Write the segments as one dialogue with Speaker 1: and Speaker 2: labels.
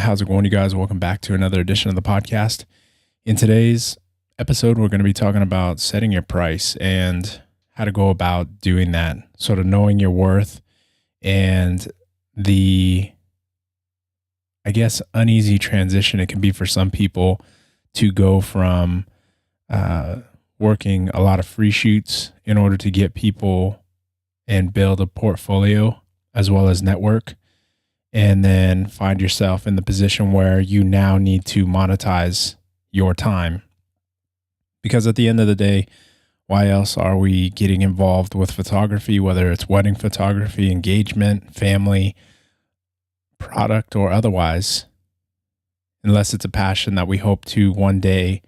Speaker 1: How's it going, you guys? Welcome back to another edition of the podcast. In today's episode, we're going to be talking about setting your price and how to go about doing that, sort of knowing your worth and the, uneasy transition it can be for some people to go from working a lot of free shoots in order to get people and build a portfolio as well as network, and then find yourself in the position where you now need to monetize your time. Because at the end of the day, why else are we getting involved with photography, whether it's wedding photography, engagement, family, product, or otherwise, unless it's a passion that we hope to one day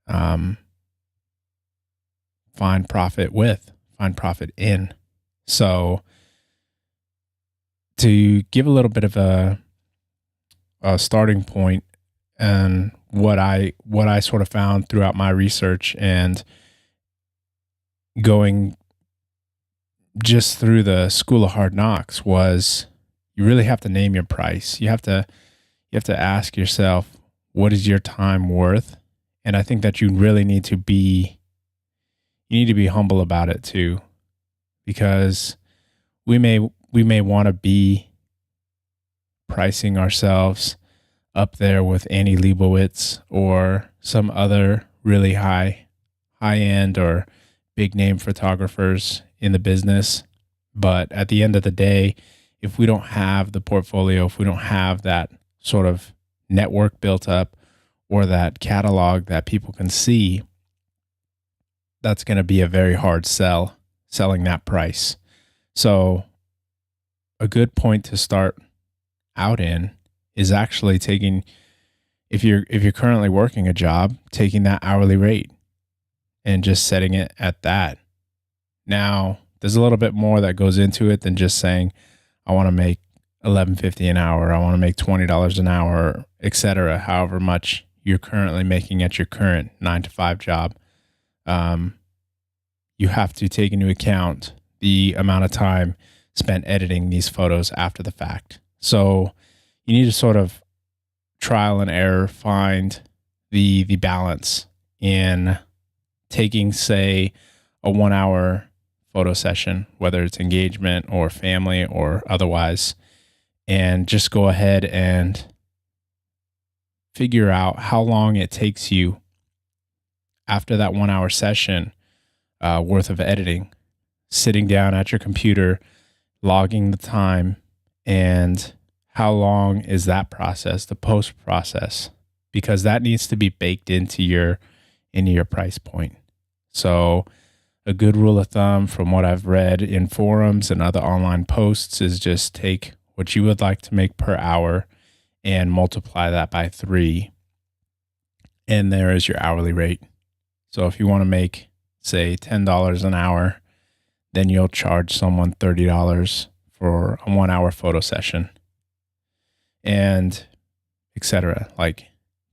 Speaker 1: find profit in. So to give a little bit of a starting point and what I sort of found throughout my research and going just through the school of hard knocks was you really have to name your price. You have to ask yourself, what is your time worth? And I think that you really need to be humble about it too, because we may want to be pricing ourselves up there with Annie Leibovitz or some other really high end or big name photographers in the business. But at the end of the day, if we don't have the portfolio, if we don't have that sort of network built up or that catalog that people can see, that's going to be a very hard sell, selling that price. So a good point to start out in is actually taking, if you're currently working a job, taking that hourly rate and just setting it at that. Now, there's a little bit more that goes into it than just saying, I want to make $11.50 an hour, I want to make $20 an hour, etc. However much you're currently making at your current 9-to-5 job. You have to take into account the amount of time spent editing these photos after the fact. So you need to sort of trial and error, find the balance in taking, say, a 1 hour photo session, whether it's engagement or family or otherwise, and just go ahead and figure out how long it takes you after that 1 hour session worth of editing, sitting down at your computer, logging the time, and how long is that process, the post process, because that needs to be baked into your price point. So a good rule of thumb from what I've read in forums and other online posts is just take what you would like to make per hour and multiply that by 3. And there is your hourly rate. So if you want to make, say, $10 an hour, then you'll charge someone $30 for a 1 hour photo session, and etc. Like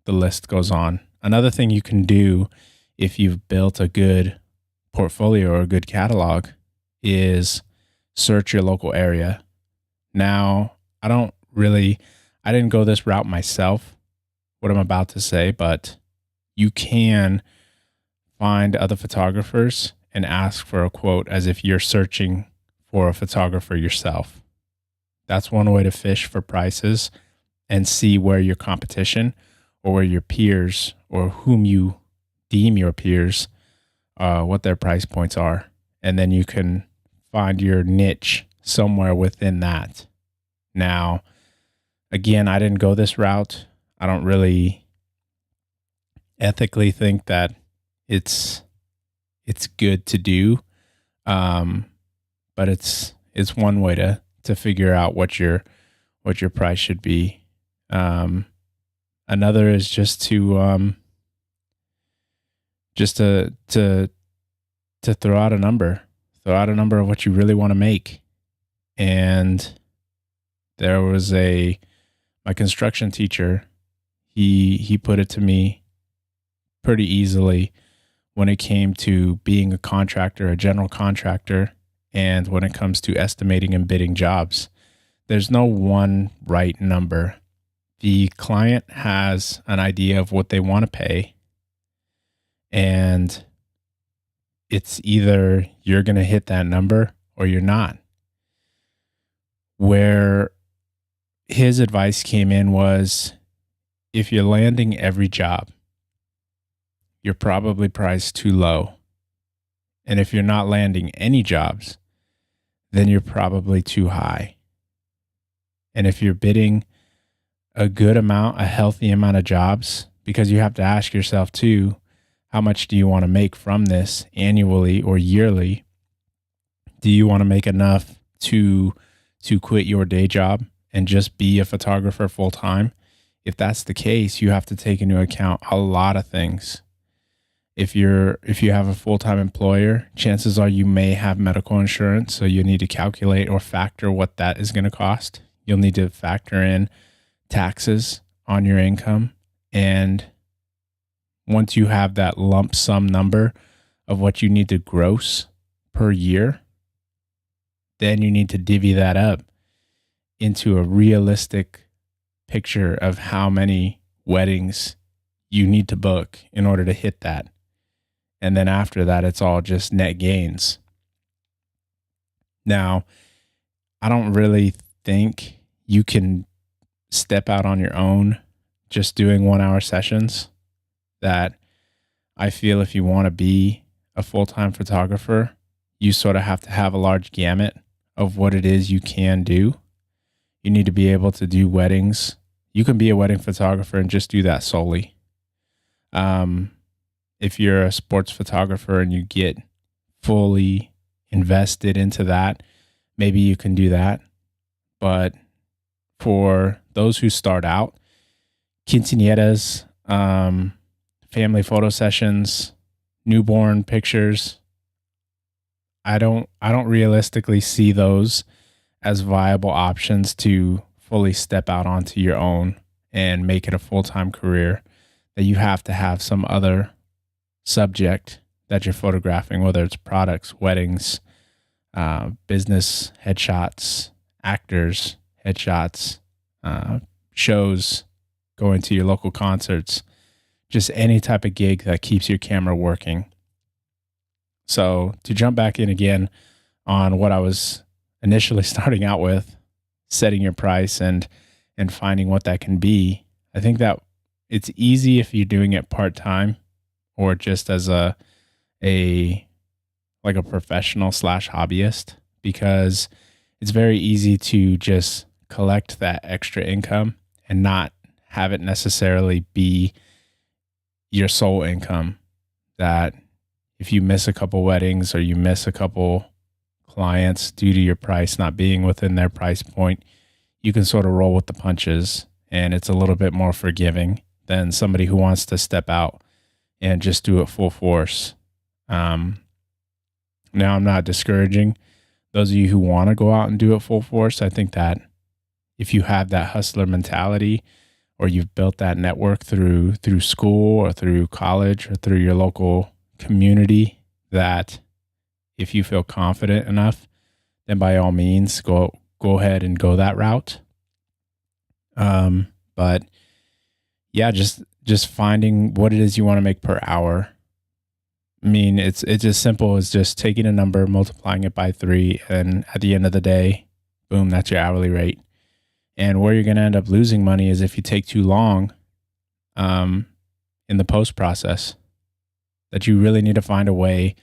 Speaker 1: the list goes on. Another thing you can do if you've built a good portfolio or a good catalog is search your local area. Now, I didn't go this route myself, what I'm about to say, but you can find other photographers and ask for a quote as if you're searching for a photographer yourself. That's one way to fish for prices and see where your competition or where your peers or whom you deem your peers, what their price points are. And then you can find your niche somewhere within that. Now, again, I didn't go this route. I don't really ethically think that it's good to do. But it's one way to figure out what your price should be. Another is just to throw out a number of what you really want to make. And there was my construction teacher, he put it to me pretty easily when it came to being a contractor, a general contractor, and when it comes to estimating and bidding jobs. There's no one right number. the client has an idea of what they want to pay, and it's either you're going to hit that number or you're not. Where his advice came in was, if you're landing every job, you're probably priced too low. And if you're not landing any jobs, then you're probably too high. And if you're bidding a good amount, a healthy amount of jobs, because you have to ask yourself too, how much do you want to make from this annually or yearly? Do you want to make enough to quit your day job and just be a photographer full time? If that's the case, you have to take into account a lot of things. If you have a full-time employer, chances are you may have medical insurance, so you need to calculate or factor what that is going to cost. You'll need to factor in taxes on your income, and once you have that lump sum number of what you need to gross per year, then you need to divvy that up into a realistic picture of how many weddings you need to book in order to hit that. And then after that, it's all just net gains. Now, I don't really think you can step out on your own just doing 1 hour sessions. That I feel if you want to be a full-time photographer, you sort of have to have a large gamut of what it is you can do. You need to be able to do weddings. You can be a wedding photographer and just do that solely. If you're a sports photographer and you get fully invested into that, maybe you can do that. But for those who start out, quinceañeras, family photo sessions, newborn pictures, I don't realistically see those as viable options to fully step out onto your own and make it a full-time career. That you have to have some other subject that you're photographing, whether it's products, weddings, business headshots, actors headshots, shows, going to your local concerts, just any type of gig that keeps your camera working. So to jump back in again on what I was initially starting out with, setting your price and finding what that can be, I think that it's easy if you're doing it part-time or just as a professional / hobbyist, because it's very easy to just collect that extra income and not have it necessarily be your sole income. That if you miss a couple weddings or you miss a couple clients due to your price not being within their price point, you can sort of roll with the punches, and it's a little bit more forgiving than somebody who wants to step out and just do it full force. Now, I'm not discouraging those of you who want to go out and do it full force. I think that if you have that hustler mentality, or you've built that network through school or through college or through your local community, that if you feel confident enough, then by all means go ahead and go that route. But yeah, just finding what it is you want to make per hour. I mean, it's as simple as just taking a number, multiplying it by 3, and at the end of the day, boom, that's your hourly rate. And where you're going to end up losing money is if you take too long in the post process. That you really need to find a way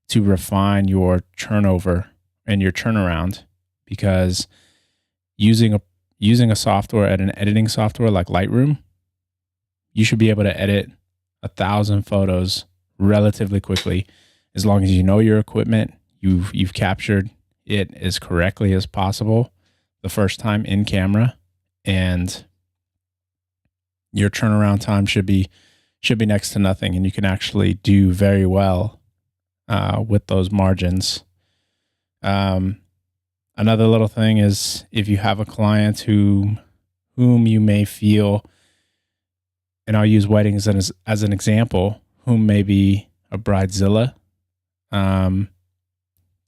Speaker 1: to refine your turnover and your turnaround, because using a software, an editing software like Lightroom, you should be able to edit 1,000 photos relatively quickly, as long as you know your equipment, you've captured it as correctly as possible the first time in camera, and your turnaround time should be next to nothing, and you can actually do very well with those margins. Another little thing is, if you have a client whom you may feel, and I'll use weddings as an example, whom may be a bridezilla,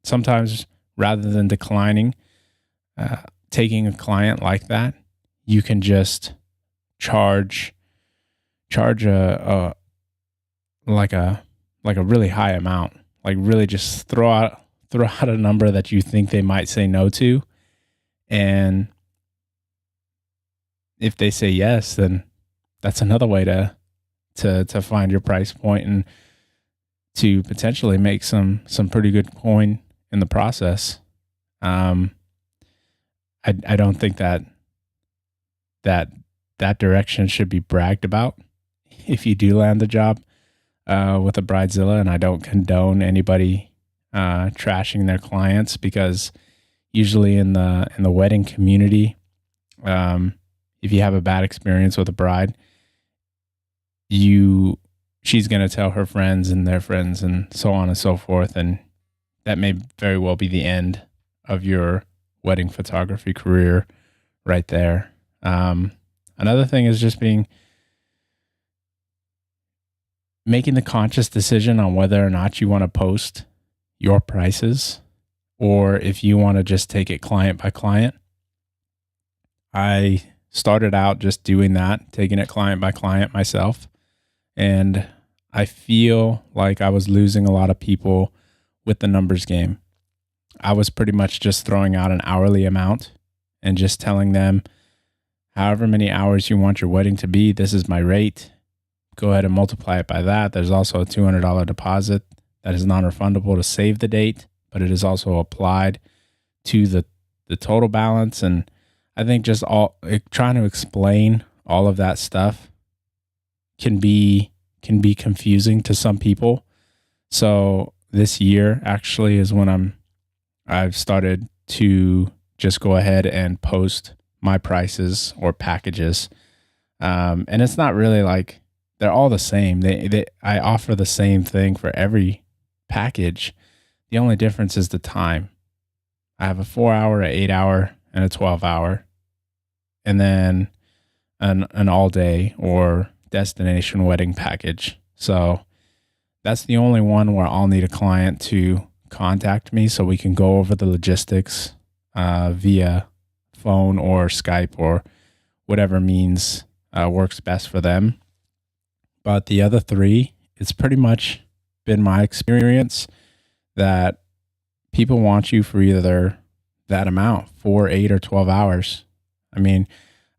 Speaker 1: sometimes rather than declining, taking a client like that, you can just charge a like a really high amount. Like really just throw out a number that you think they might say no to, and if they say yes, then that's another way to find your price point and to potentially make some pretty good coin in the process. I don't think that direction should be bragged about if you do land the job with a Bridezilla, and I don't condone anybody trashing their clients, because usually in the wedding community, if you have a bad experience with a bride, she's going to tell her friends and their friends and so on and so forth, and that may very well be the end of your wedding photography career right there. Another thing is just making the conscious decision on whether or not you want to post your prices, or if you want to just take it client by client. I started out just doing that, taking it client by client myself. And I feel like I was losing a lot of people with the numbers game. I was pretty much just throwing out an hourly amount and just telling them, however many hours you want your wedding to be, this is my rate. Go ahead and multiply it by that. There's also a $200 deposit that is non-refundable to save the date, but it is also applied to the total balance. And I think just trying to explain all of that stuff can be confusing to some people. So this year actually is when I've started to just go ahead and post my prices or packages. And it's not really like they're all the same. I offer the same thing for every package. The only difference is the time. I have a 4-hour, an 8-hour, and a 12-hour, and then an all-day or destination wedding package. So that's the only one where I'll need a client to contact me so we can go over the logistics via phone or Skype or whatever means works best for them. But the other three, it's pretty much been my experience that people want you for either that amount, 4, 8, or 12 hours. I mean,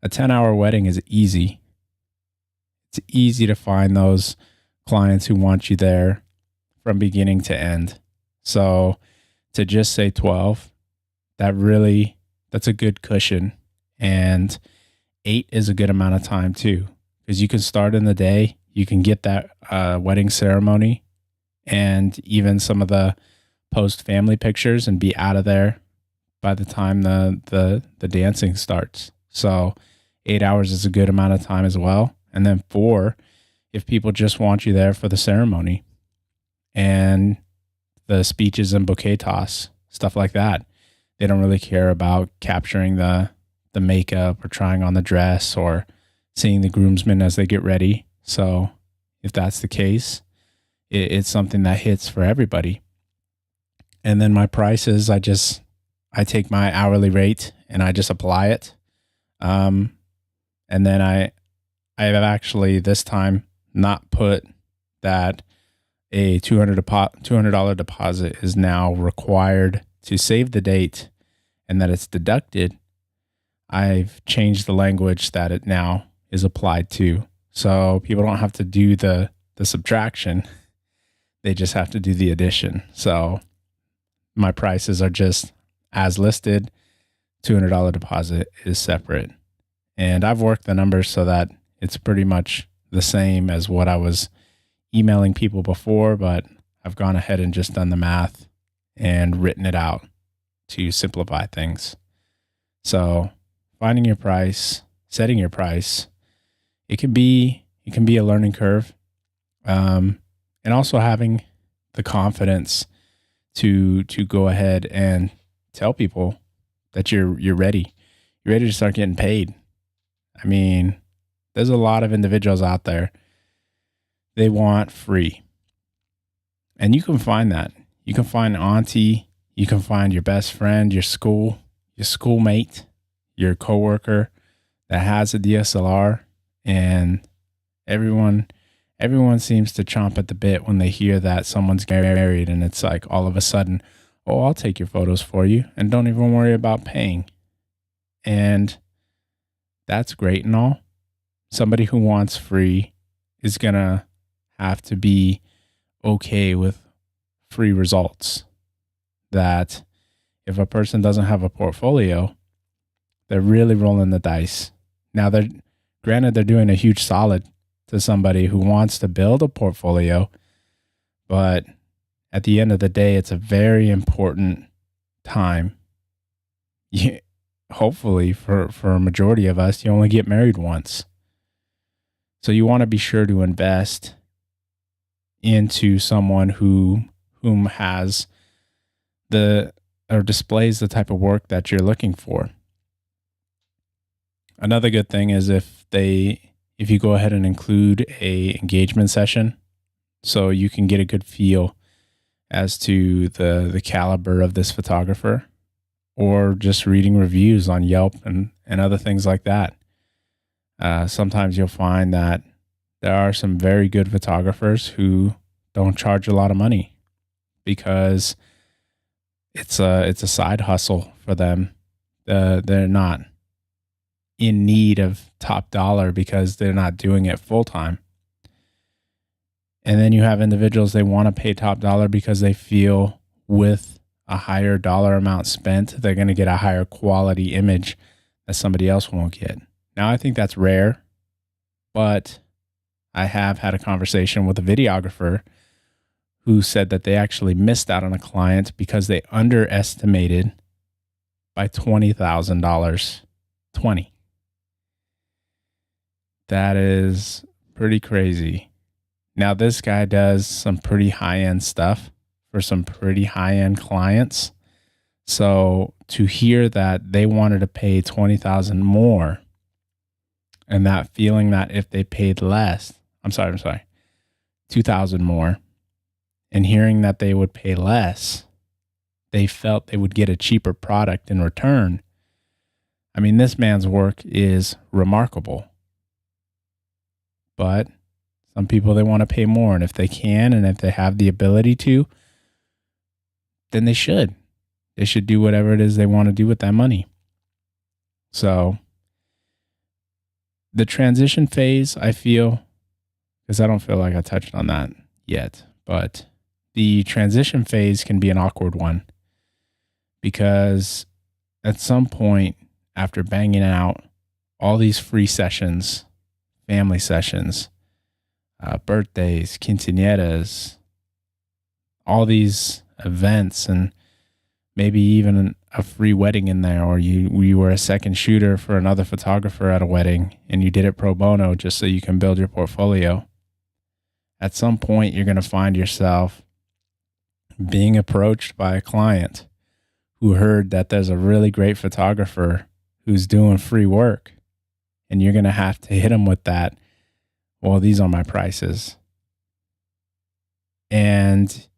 Speaker 1: a 10-hour wedding is easy. It's easy to find those clients who want you there from beginning to end. So to just say 12, that's a good cushion. And 8 is a good amount of time too, because you can start in the day, you can get that wedding ceremony and even some of the post family pictures and be out of there by the time the dancing starts. So 8 hours is a good amount of time as well. And then 4, if people just want you there for the ceremony and the speeches and bouquet toss, stuff like that. They don't really care about capturing the makeup or trying on the dress or seeing the groomsmen as they get ready. So if that's the case, it's something that hits for everybody. And then my prices, I take my hourly rate and I just apply it. And then I have actually this time not put that a $200 deposit is now required to save the date and that it's deducted. I've changed the language that it now is applied to. So people don't have to do the subtraction. They just have to do the addition. So my prices are just as listed. $200 deposit is separate. And I've worked the numbers so that it's pretty much the same as what I was emailing people before, but I've gone ahead and just done the math and written it out to simplify things. So finding your price, setting your price, it can be a learning curve. And also having the confidence to go ahead and tell people that you're ready. You're ready to start getting paid. I mean, there's a lot of individuals out there. They want free. And you can find that. You can find auntie, you can find your best friend, your schoolmate, your coworker that has a DSLR And everyone seems to chomp at the bit when they hear that someone's getting married, and it's like all of a sudden, oh, I'll take your photos for you and don't even worry about paying. And that's great and all. Somebody who wants free is going to have to be okay with free results. That if a person doesn't have a portfolio, they're really rolling the dice. Now, they're doing a huge solid to somebody who wants to build a portfolio, but at the end of the day, it's a very important time. Hopefully, for a majority of us, you only get married once. So you want to be sure to invest into someone whom has or displays the type of work that you're looking for. Another good thing is if you go ahead and include a engagement session, so you can get a good feel as to the caliber of this photographer, or just reading reviews on Yelp and other things like that. Sometimes you'll find that there are some very good photographers who don't charge a lot of money because it's a side hustle for them. They're not in need of top dollar because they're not doing it full time. And then you have individuals, they want to pay top dollar because they feel with a higher dollar amount spent, they're going to get a higher quality image that somebody else won't get. Now, I think that's rare, but I have had a conversation with a videographer who said that they actually missed out on a client because they underestimated by $20,000. 20. That is pretty crazy. Now, this guy does some pretty high-end stuff for some pretty high-end clients. So to hear that they wanted to pay $20,000 more, and that feeling that if they paid less, $2,000 more, and hearing that they would pay less, they felt they would get a cheaper product in return. I mean, this man's work is remarkable. But some people, they want to pay more. And if they can, and if they have the ability to, then they should. They should do whatever it is they want to do with that money. So the transition phase, I feel, because I don't feel like I touched on that yet, but the transition phase can be an awkward one because at some point after banging out all these free sessions, family sessions, birthdays, quinceañeras, all these events, and maybe even a free wedding in there, or you were a second shooter for another photographer at a wedding and you did it pro bono just so you can build your portfolio. At some point, you're going to find yourself being approached by a client who heard that there's a really great photographer who's doing free work, and you're going to have to hit them with that. Well, these are my prices. And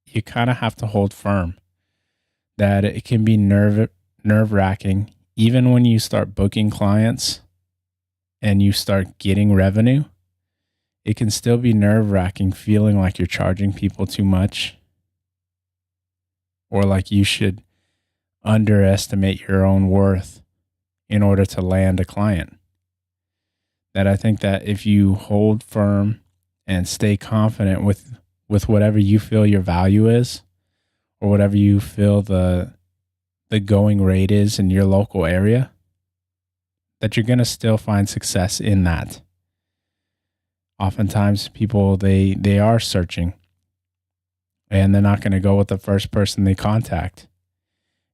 Speaker 1: you kind of have to hold firm that it can be nerve-wracking, even when you start booking clients and you start getting revenue. It can still be nerve-wracking feeling like you're charging people too much, or like you should underestimate your own worth in order to land a client. That I think that if you hold firm and stay confident with whatever you feel your value is, or whatever you feel the going rate is in your local area, that you're going to still find success in that. Oftentimes people, they are searching, and they're not going to go with the first person they contact.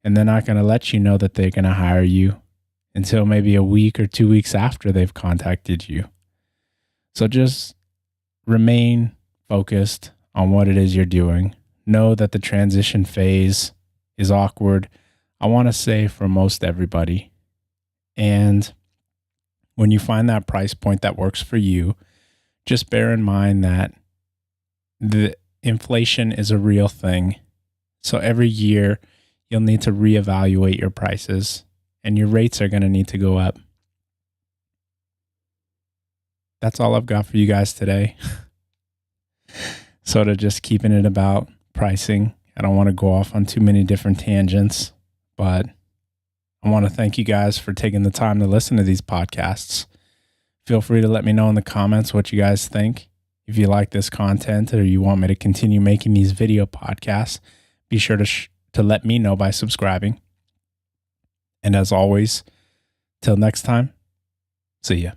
Speaker 1: And they're not going to let you know that they're going to hire you until maybe a week or 2 weeks after they've contacted you. So just remain focused on what it is you're doing. Know that the transition phase is awkward, I want to say, for most everybody. And when you find that price point that works for you, just bear in mind that the inflation is a real thing. So every year you'll need to reevaluate your prices, and your rates are going to need to go up. that's all I've got for you guys today. Sort of just keeping it about pricing. I don't want to go off on too many different tangents, but I want to thank you guys for taking the time to listen to these podcasts. Feel free to let me know in the comments what you guys think. If you like this content or you want me to continue making these video podcasts, be sure to let me know by subscribing. And as always, till next time, see ya.